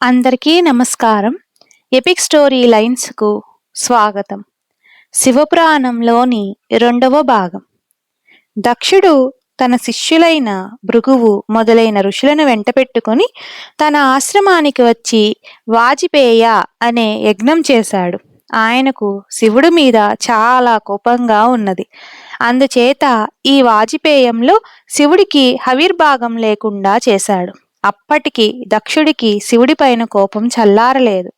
అందరికీ నమస్కారం. Epic story లైన్స్‌కు స్వాగతం. శివపురాణంలోని రెండవ భాగం. దక్షుడు తన శిష్యులైన భృగువు మొదలైన ఋషులను వెంటపెట్టుకొని తన ఆశ్రమానికి వచ్చి వాజిపేయ అనే యజ్ఞం చేశాడు. ఆయనకు శివుడి మీద చాలా కోపంగా ఉన్నది. అందుచేత ఈ వాజిపేయంలో శివుడికి హవిర్భాగం లేకుండా చేశాడు. అప్పటికి దక్షుడికి శివుడిపైన కోపం చల్లారలేదు.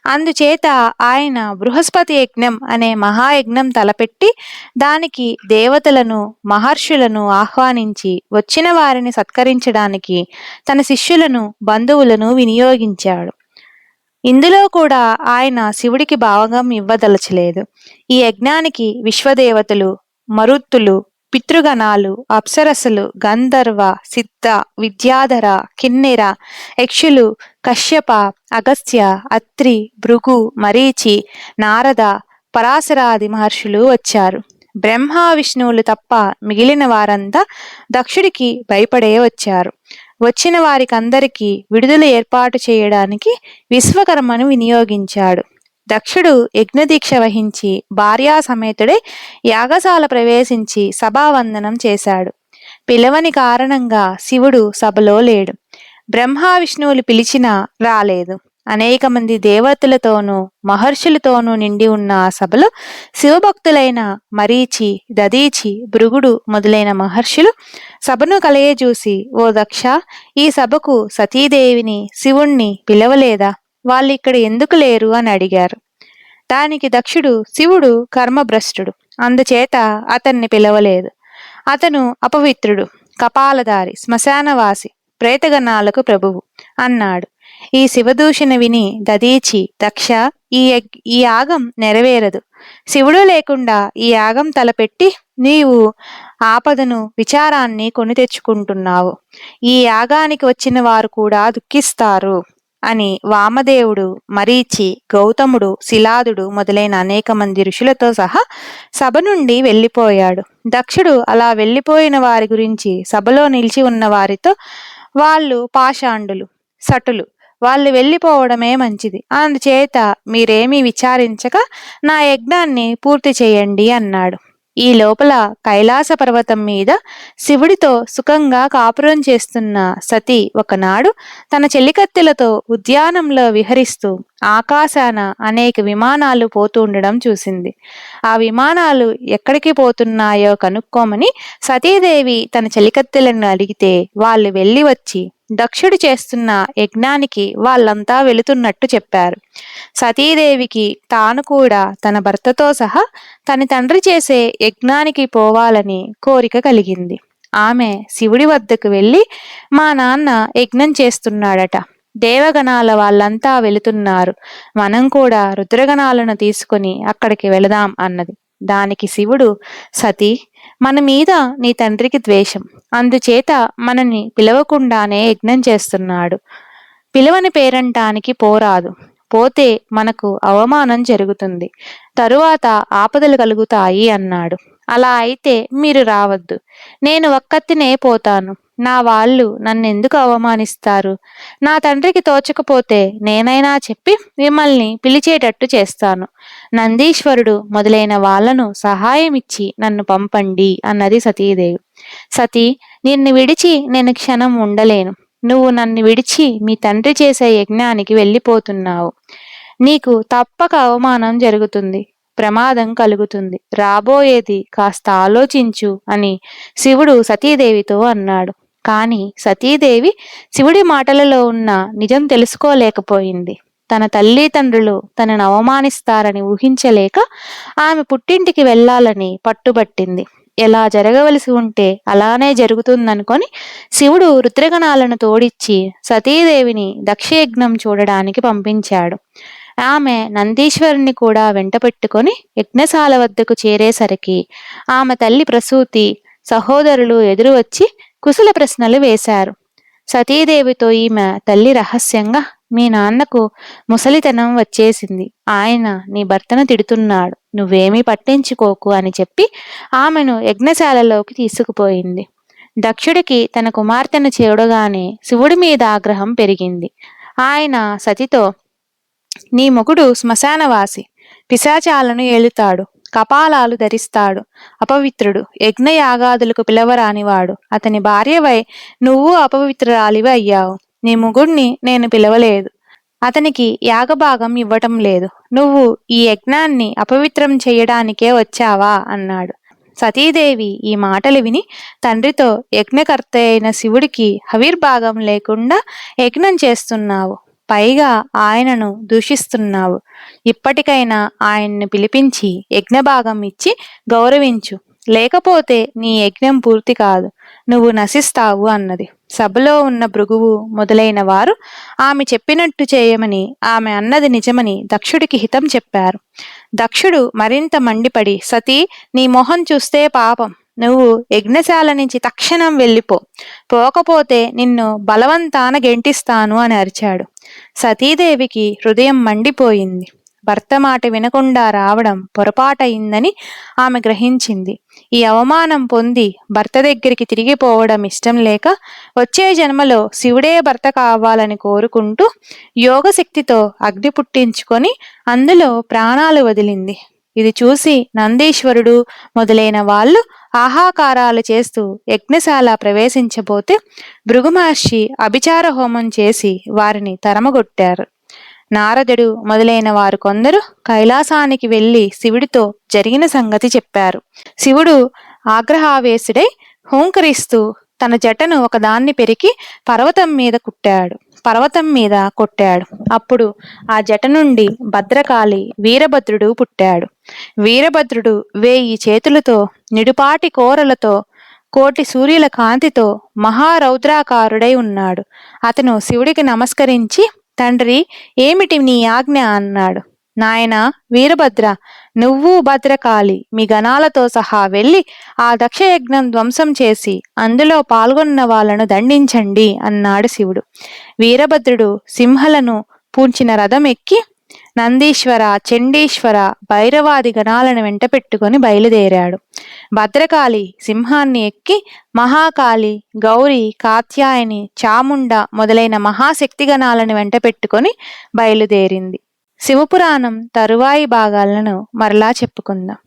అందుచేత ఆయన బృహస్పతి యజ్ఞం అనే మహాయజ్ఞం తలపెట్టి దానికి దేవతలను మహర్షులను ఆహ్వానించి వచ్చిన వారిని సత్కరించడానికి తన శిష్యులను బంధువులను వినియోగించాడు. ఇందులో కూడా ఆయన శివుడికి భాగం ఇవ్వదలచలేదు. ఈ యజ్ఞానికి విశ్వదేవతలు, మరుత్తులు, పితృగణాలు, అప్సరసలు, గంధర్వ, సిద్ధ, విద్యాధర, కిన్నెర, యక్షులు, కశ్యప, అగస్త్య, అత్రి, భృగు, మరీచి, నారద, పరాశరాది మహర్షులు వచ్చారు. బ్రహ్మ విష్ణువులు తప్ప మిగిలిన వారంతా దక్షుడికి భయపడే వచ్చారు. వచ్చిన వారికందరికీ విడుదల ఏర్పాటు చేయడానికి విశ్వకర్మను వినియోగించాడు. దక్షుడు యజ్ఞదీక్ష వహించి భార్యా సమేతుడే యాగశాల ప్రవేశించి సభావందనం చేశాడు. పిలవని కారణంగా శివుడు సభలో లేడు. బ్రహ్మ విష్ణువులు పిలిచినా రాలేదు. అనేక మంది దేవతలతోనూ మహర్షులతోనూ నిండి ఉన్న ఆ సభలో శివభక్తులైన మరీచి, దదీచి, భృగుడు మొదలైన మహర్షులు సభను కలయజూసి, ఓ దక్ష, ఈ సభకు సతీదేవిని శివుణ్ణి పిలవలేదా? వాళ్ళిక్కడ ఎందుకు లేరు అని అడిగారు. దానికి దక్షుడు, శివుడు కర్మభ్రష్టుడు, అందుచేత అతన్ని పిలవలేదు. అతను అపవిత్రుడు, కపాలధారి, శ్మశానవాసి, ప్రేతగణాలకు ప్రభువు అన్నాడు. ఈ శివదూషణ విని దదీచి, దక్ష, ఈ యాగం నెరవేరదు. శివుడు లేకుండా ఈ యాగం తలపెట్టి నీవు ఆపదను విచారాన్ని కొని తెచ్చుకుంటున్నావు. ఈ యాగానికి వచ్చిన వారు కూడా దుఃఖిస్తారు అని వామదేవుడు, మరీచి, గౌతముడు, శిలాదుడు మొదలైన అనేక మంది ఋషులతో సహా సభ నుండి వెళ్ళిపోయాడు. దక్షుడు అలా వెళ్ళిపోయిన వారి గురించి సభలో నిలిచి ఉన్న వారితో, వాళ్ళు పాషాండులు, సటులు, వాళ్ళు వెళ్ళిపోవడమే మంచిది. అందుచేత మీరేమీ విచారించక నా యజ్ఞాన్ని పూర్తి చేయండి అన్నాడు. ఈ లోపల కైలాస పర్వతం మీద శివుడితో సుఖంగా కాపురం చేస్తున్న సతి ఒకనాడు తన చెలికత్తెలతో ఉద్యానంలో విహరిస్తూ ఆకాశాన అనేక విమానాలు పోతుండడం చూసింది. ఆ విమానాలు ఎక్కడికి పోతున్నాయో కనుక్కోమని సతీదేవి తన చెలికత్తెలను అడిగితే వాళ్ళు వెళ్ళి వచ్చి దక్షుడు చేస్తున్న యజ్ఞానికి వాళ్ళంతా వెళుతున్నట్టు చెప్పారు. సతీదేవికి తాను కూడా తన భర్తతో సహా తన తండ్రి చేసే యజ్ఞానికి పోవాలని కోరిక కలిగింది. ఆమె శివుడి వద్దకు వెళ్ళి, మా నాన్న యజ్ఞం చేస్తున్నాడట, దేవగణాల వాళ్ళంతా వెళుతున్నారు, మనం కూడా రుద్రగణాలను తీసుకుని అక్కడికి వెళదాం అన్నది. దానికి శివుడు, సతీ, మన మీద నీ తండ్రికి ద్వేషం, అందుచేత మనని పిలవకుండానే యజ్ఞం చేస్తున్నాడు. పిలవని పేరంటానికి పోరాదు, పోతే మనకు అవమానం జరుగుతుంది, తరువాత ఆపదలు కలుగుతాయి అన్నాడు. అలా అయితే మీరు రావద్దు, నేను ఒక్కతినే పోతాను, నా వాళ్ళు నన్నెందుకు అవమానిస్తారు? నా తండ్రికి తోచకపోతే నేనైనా చెప్పి మిమ్మల్ని పిలిచేటట్టు చేస్తాను. నందీశ్వరుడు మొదలైన వాళ్లను సహాయం ఇచ్చి నన్ను పంపండి అన్నది సతీదేవి. సతీ, నిన్ను విడిచి నేను క్షణం ఉండలేను. నువ్వు నన్ను విడిచి మీ తండ్రి చేసే యజ్ఞానికి వెళ్ళిపోతున్నావు. నీకు తప్పక అవమానం జరుగుతుంది, ప్రమాదం కలుగుతుంది, రాబోయేది కాస్త ఆలోచించు అని శివుడు సతీదేవితో అన్నాడు. కాని సతీదేవి శివుడి మాటలలో ఉన్న నిజం తెలుసుకోలేకపోయింది. తన తల్లిదండ్రులు తనను అవమానిస్తారని ఊహించలేక ఆమె పుట్టింటికి వెళ్ళాలని పట్టుబట్టింది. ఎలా జరగవలసి ఉంటే అలానే జరుగుతుందనుకొని శివుడు రుద్రగణాలను తోడిచ్చి సతీదేవిని దక్షయజ్ఞం చూడడానికి పంపించాడు. ఆమె నందీశ్వరుని కూడా వెంటపెట్టుకొని యజ్ఞశాల వద్దకు చేరేసరికి ఆమె తల్లి ప్రసూతి, సహోదరులు ఎదురు వచ్చి కుశల ప్రశ్నలు వేశారు. సతీదేవితో ఈమె తల్లి రహస్యంగా, మీ నాన్నకు ముసలితనం వచ్చేసింది, ఆయన నీ భర్తను తిడుతున్నాడు, నువ్వేమీ పట్టించుకోకు అని చెప్పి ఆమెను యజ్ఞశాలలోకి తీసుకుపోయింది. దక్షుడికి తన కుమార్తెను చూడగానే శివుడి మీద ఆగ్రహం పెరిగింది. ఆయన సతితో, నీ మొగుడు శ్మశానవాసి, పిశాచాలను ఏలుతాడు, కపాలాలు ధరిస్తాడు, అపవిత్రుడు, యజ్ఞయాగాదులకు పిలవరానివాడు. అతని భార్యవై నువ్వు అపవిత్రురాలివి అయ్యావు. నీ మొగుణ్ణి నేను పిలవలేదు, అతనికి యాగభాగం ఇవ్వటం లేదు. నువ్వు ఈ యజ్ఞాన్ని అపవిత్రం చెయ్యడానికే వచ్చావా అన్నాడు. సతీదేవి ఈ మాటలు విని తండ్రితో, యజ్ఞకర్త అయిన శివుడికి హవిర్భాగం లేకుండా యజ్ఞం చేస్తున్నావు, పైగా ఆయనను దూషిస్తున్నావు. ఇప్పటికైనా ఆయన్ని పిలిపించి యజ్ఞభాగం ఇచ్చి గౌరవించు, లేకపోతే నీ యజ్ఞం పూర్తి కాదు, నువ్వు నశిస్తావు అన్నది. సభలో ఉన్న భృగువు మొదలైన వారు ఆమె చెప్పినట్టు చేయమని, ఆమె అన్నది నిజమని దక్షుడికి హితం చెప్పారు. దక్షుడు మరింత మండిపడి, సతీ, నీ మొహం చూస్తే పాపం, నువ్వు యజ్ఞశాల నుంచి తక్షణం వెళ్ళిపో, పోకపోతే నిన్ను బలవంతాన గెంటిస్తాను అని అరిచాడు. సతీదేవికి హృదయం మండిపోయింది. భర్త మాట వినకుండా రావడం పొరపాటయిందని ఆమె గ్రహించింది. ఈ అవమానం పొంది భర్త దగ్గరికి తిరిగిపోవడం ఇష్టం లేక వచ్చే జన్మలో శివుడే భర్త కావాలని కోరుకుంటూ యోగశక్తితో అగ్ని పుట్టించుకొని అందులో ప్రాణాలు వదిలింది. ఇది చూసి నందీశ్వరుడు మొదలైన వాళ్ళు ఆహాకారాలు చేస్తూ యజ్ఞశాల ప్రవేశించబోతే భృగు మహర్షి అభిచార హోమం చేసి వారిని తరమగొట్టారు. నారదుడు మొదలైన వారు కొందరు కైలాసానికి వెళ్లి శివుడితో జరిగిన సంగతి చెప్పారు. శివుడు ఆగ్రహావేశుడై హూంకరిస్తూ తన జటను ఒకదాన్ని పెరికి పర్వతం మీద కొట్టాడు. అప్పుడు ఆ జట నుండి భద్రకాళి వీరభద్రుడు పుట్టాడు. వీరభద్రుడు 1000 చేతులతో, నిడుపాటి కోరలతో, కోటి సూర్యుల కాంతితో మహారౌద్రాకారుడై ఉన్నాడు. అతను శివుడికి నమస్కరించి, తండ్రి, ఏమిటి నీ ఆజ్ఞ అన్నాడు. నాయనా వీరభద్ర, నువ్వు భద్రకాళి మీ గణాలతో సహా వెళ్ళి ఆ దక్షయజ్ఞం ధ్వంసం చేసి అందులో పాల్గొన్న వాళ్లను దండించండి అన్నాడు శివుడు. వీరభద్రుడు సింహలను పూంచిన రథం ఎక్కి నందీశ్వర, చండీశ్వర, భైరవాది గణాలను వెంట పెట్టుకుని బయలుదేరాడు. భద్రకాళి సింహాన్ని ఎక్కి మహాకాళి, గౌరి, కాత్యాయని, చాముండ మొదలైన మహాశక్తి గణాలను వెంట పెట్టుకుని బయలుదేరింది. శివపురాణం తరువాయి భాగాలను మరలా చెప్పుకుందాం.